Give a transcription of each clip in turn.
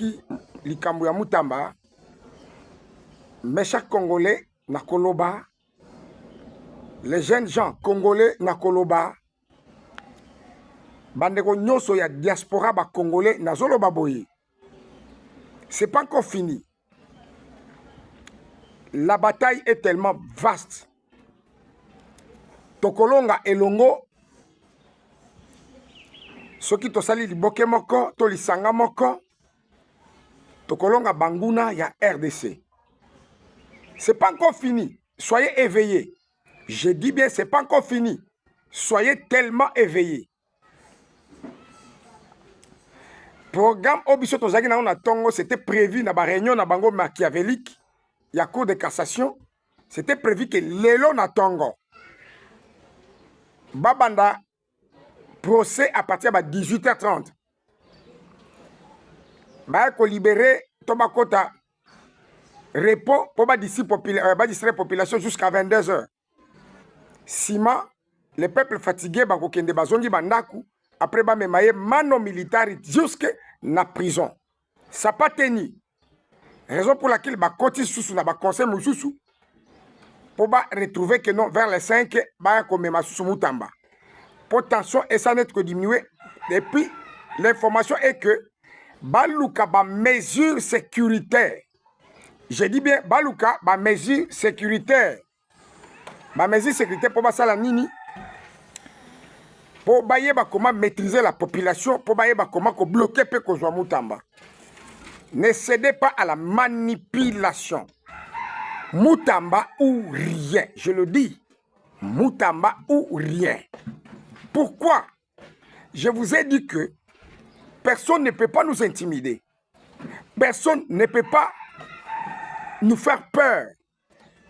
Tolobaki likambo ya Mutamba, mes chers Congolais, na Koloba, les jeunes gens congolais na Koloba, bandeko nyonso ya diaspora ba congolais na zoloba boye. C'est pas encore fini. La bataille est tellement vaste. Tokolonga elongo soki tosali liboke moko to lisanga moko tokolonga banguna ya RDC. C'est pas encore fini. Soyez éveillés. Je dis bien, c'est pas encore fini. Soyez tellement éveillés. Programme Obiso Tozaki na Tongo, c'était prévu dans la réunion na bango machiavélique. Il y a cour de cassation. C'était prévu que l'élo na Tongo. Babanda procès à partir de 18h30. Bah ko libérer Tobakota repos pour distraire population jusqu'à 22h. Sima les peuples fatigués ba kokende bazongi bandaku après ba memaye mano militaire jusque na prison. Ça pas tenu. Raison pour laquelle ba koti susu na ba conseil mususu pour ba retrouver que non vers les 5 ba komema susu Mutamba. Potentiel et ça n'est que diminué. Et puis l'information est que baluka ba mesure sécuritaire. Je dis bien baluka ba mesure sécuritaire. Ba mesure sécuritaire pour ba sala nini pour baye ba comment maîtriser la population, pour baye ba comment bloquer pe ko zwa Mutamba. Ne cédez pas à la manipulation. Mutamba ou rien, je le dis. Mutamba ou rien. Pourquoi? Je vous ai dit que personne ne peut pas nous intimider. Personne ne peut pas nous faire peur.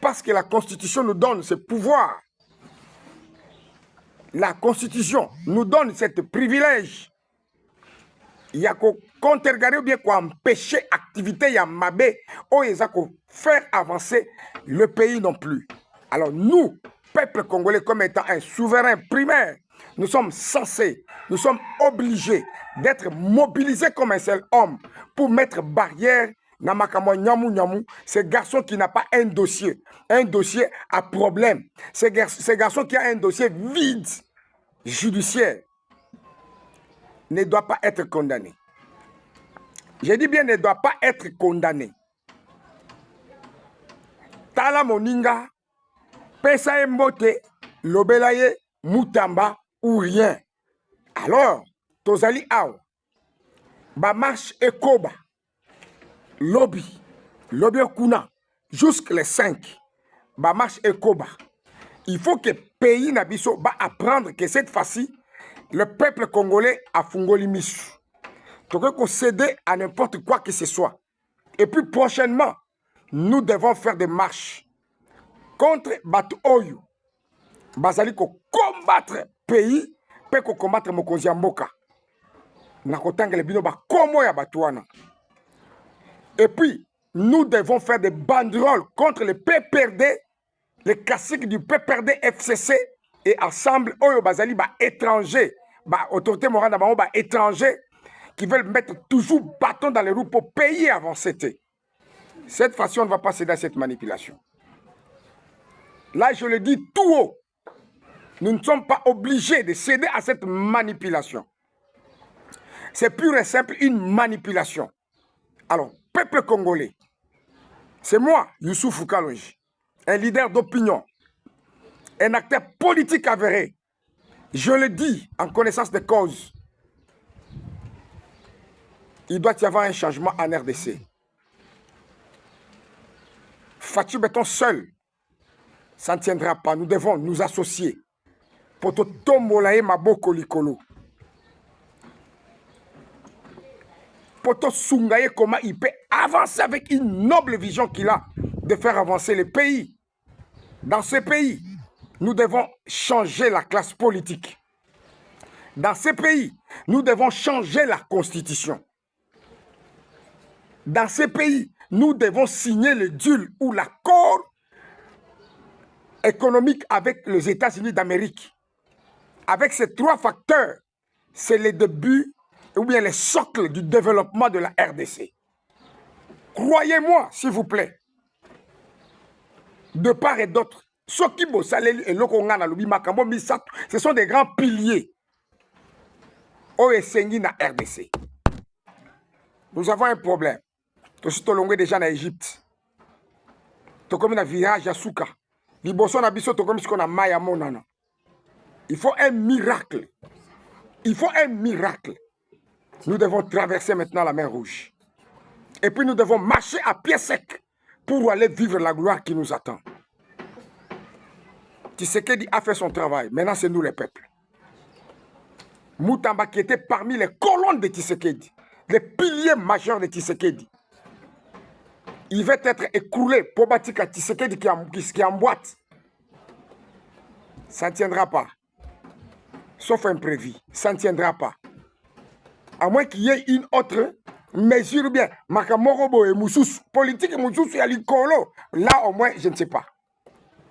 Parce que la Constitution nous donne ce pouvoir. La Constitution nous donne ce privilège. Il y a qu'au contre-regarder ou bien qu'à empêcher l'activité, il y a mabé, ou il y a qu'à faire avancer le pays non plus. Alors nous, peuple congolais, comme étant un souverain primaire, nous sommes censés, nous sommes obligés d'être mobilisés comme un seul homme pour mettre barrière dans Makamo Nyamou Nyamou, ce garçon qui n'a pas un dossier à problème, ce garçon qui a un dossier vide judiciaire ne doit pas être condamné. Je dis bien ne doit pas être condamné. Tala Moninga, Pesa Mbote, Lobelaye, Mutamba ou rien. Alors, Tozali Aou, ba marche Ekoba, lobby Okuna, jusqu'à les 5, ba marche Ekoba. Il faut que le pays Nabiso va apprendre que cette fois-ci, le peuple congolais a fungoli misu. Donc, qu'on cède à n'importe quoi que ce soit. Et puis prochainement, nous devons faire des marches contre Batu Oyo. Bazali ko combattre pays, peut ko combattre Mokonzi Mboka. Nakotanga le bino ba komo ya Batuana. Et puis, nous devons faire des banderoles contre les PPRD, les classiques du PPRD FCC et ensemble, Oyo Bazali, ba étrangers, ba autorité morale d'abord, ba étrangers qui veulent mettre toujours bâton dans les roues pour payer avant c'était. Cette façon, on ne va pas céder à cette manipulation. Là, je le dis tout haut. Nous ne sommes pas obligés de céder à cette manipulation. C'est pur et simple une manipulation. Alors, peuple congolais, c'est moi, Youssoufou Kalonji, un leader d'opinion, un acteur politique avéré. Je le dis en connaissance de cause. Il doit y avoir un changement en RDC. Fatou Béton seul, ça ne tiendra pas. Nous devons nous associer. Pour tout tombolaye maboko likolo. Pour tout sungaye comment il peut avancer avec une noble vision qu'il a de faire avancer le pays. Dans ce pays, nous devons changer la classe politique. Dans ce pays, nous devons changer la constitution. Dans ce pays, nous devons signer le deal ou l'accord économique avec les États-Unis d'Amérique. Avec ces trois facteurs, c'est le début ou bien le socle du développement de la RDC. croyez-moi, s'il vous plaît, de part et d'autre, ce sont des grands piliers au Essengi na RDC. Nous avons un problème. Tout ce long déjà en Égypte. Tout comme un village à Souka. Il faut un miracle. Il faut un miracle. Nous devons traverser maintenant la mer Rouge. Et puis nous devons marcher à pied sec pour aller vivre la gloire qui nous attend. Tshisekedi a fait son travail. Maintenant, c'est nous les peuples. Moutamba qui était parmi les colonnes de Tshisekedi, les piliers majeurs de Tshisekedi. Il va être écroulé pour bâtir Tshisekedi qui est en boîte. Ça ne tiendra pas. Sauf imprévu. Ça ne tiendra pas. À moins qu'il y ait une autre mesure bien. Makamorobo et Moussous. Politique et Moussous et Alikolo. Là, au moins, je ne sais pas.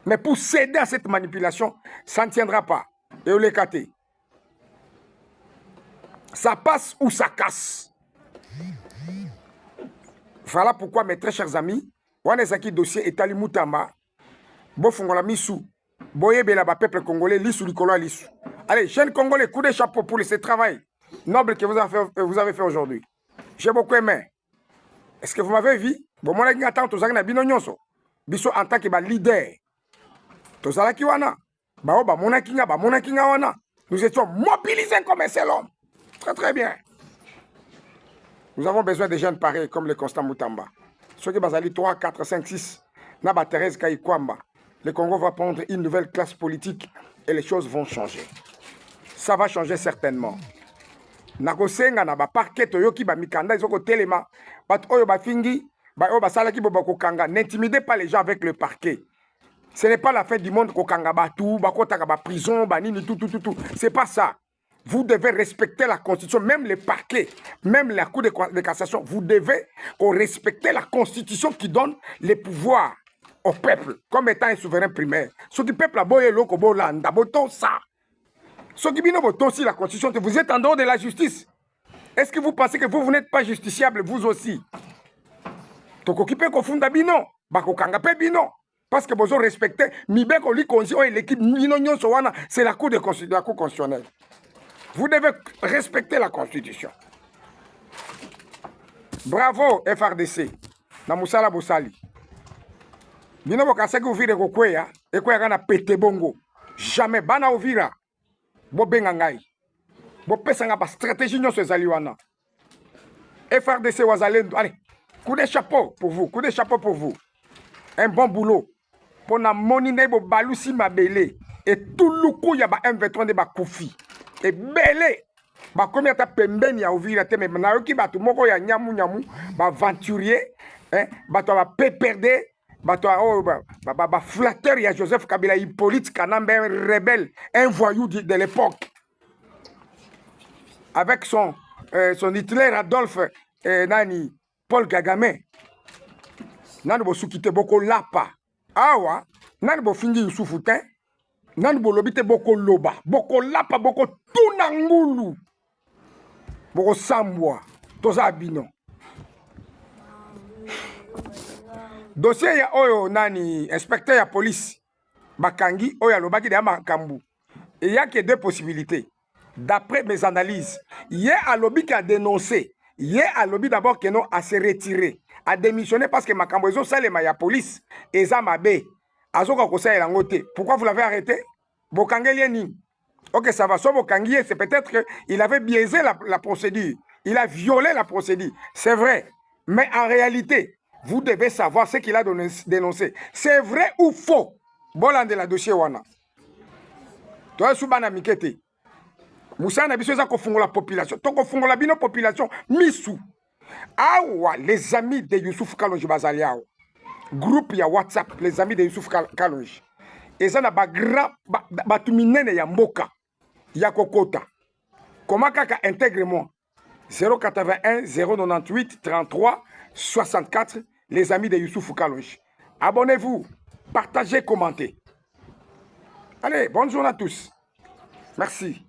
Mais pour céder à cette manipulation, ça ne tiendra pas. Et on les caté. Ça passe ou ça casse. Voilà pourquoi, mes très chers amis, Wanezaki dossier Etali Moutamba, Bofongola Missou, Boye Belaba, peuple congolais, Lissou Likolo Lissou. Allez, jeunes Congolais, coup de chapeau pour ce travail noble que vous avez fait aujourd'hui. J'ai beaucoup aimé. Est-ce que vous m'avez vu? Bon, mon ami attend, tous les bino nyonso. Biso en tant que leader. Tous les qui wana. Ba monakinga wana. Nous étions mobilisés comme un seul homme. Très très bien. Nous avons besoin de jeunes pareils comme le Constant Moutamba. Ceux qui basali 3, 4, 5, 6. Naba Thérèse Kaïkwamba. Le Congo va prendre une nouvelle classe politique et les choses vont changer. Ça va changer certainement. Nakosenga na ba parquet toyoki ba mikanda izoko telema. Bat oyo ba fingi, ba oyo ba salaki bo bakokanga. N'intimidez pas les gens avec le parquet. Ce n'est pas la fin du monde kokanga ba tout, ba kotaka ba prison, ba nini tout. C'est pas ça. Vous devez respecter la Constitution, même les parquets, même la Cour de cassation. Vous devez respecter la Constitution qui donne les pouvoirs au peuple, comme étant un souverain primaire. Ce qui peuple a boye loko bolanda, boto ça. Ce qui bino boto aussi la Constitution, vous êtes en dehors de la justice. Est-ce que vous pensez que vous n'êtes pas justiciable, vous aussi? Tokokipe kofunda bino, bako kangape bino. Parce que vous respectez, mibeko li konzi o l'équipe bino nyonso wana, c'est la Cour constitutionnelle. Vous devez respecter la Constitution. Bravo, FRDC. Na musala bosali. Bino bokaseki uvire kokweya, ekweya kana pete bongo. Jamais bana uvira. Bo benga ngai. Bo pesanga ba stratégie nyonso ezali wana. FRDC wazalendo. Allez, coup de chapeau pour vous, coup de chapeau pour vous. Un bon boulot. Pour na moni nebo balusi mabele et tout luku ya ba M23 de ba koufi. Et belé, bah combien ta pembeni ya ouvrir te mais na yoki batu moko ya nyamu ba aventurier, hein, batu ba péperde, batu ba flatteur ya Joseph Kabila Hippolyte Kanambe, un rebelle, un voyou de l'époque, avec son Hitler Adolphe nani Paul Kagame, nani bo sukite boko lapa, awa nani bo fingi Youssoufou te. Nan bolobite boko loba, boko lapa, boko tunangulu, boko sambwa, toza abino. Dossier ya oyo nani inspecteur ya police bakangi oyo lobaki de makambu. Il y a que deux possibilités. D'après mes analyses, il y a un lobby qui a dénoncé, il y a un lobby d'abord qui non à se retirer, à démissionner parce que makambu ezo salema ya police eza mabe. Pourquoi vous l'avez arrêté? Ok, ça va. C'est peut-être qu'il avait biaisé la procédure. Il a violé la procédure. C'est vrai. Mais en réalité, vous devez savoir ce qu'il a dénoncé. C'est vrai ou faux? Bolande la dossier wana. Toi, soubana mikete. Moussa na biso eza kofungola population. To kofungola bino population misou. Awa les amis de Youssouf Kalonji bazali awa. Groupe ya WhatsApp, les amis de Youssouf Kalonji. Et ça n'a pas grand batuminene ya mboka ya kokota. Comment kaka intègre-moi 081 098 33 64 les amis de Youssouf Kalonji. Abonnez-vous, partagez, commentez. Allez, bonne journée à tous. Merci.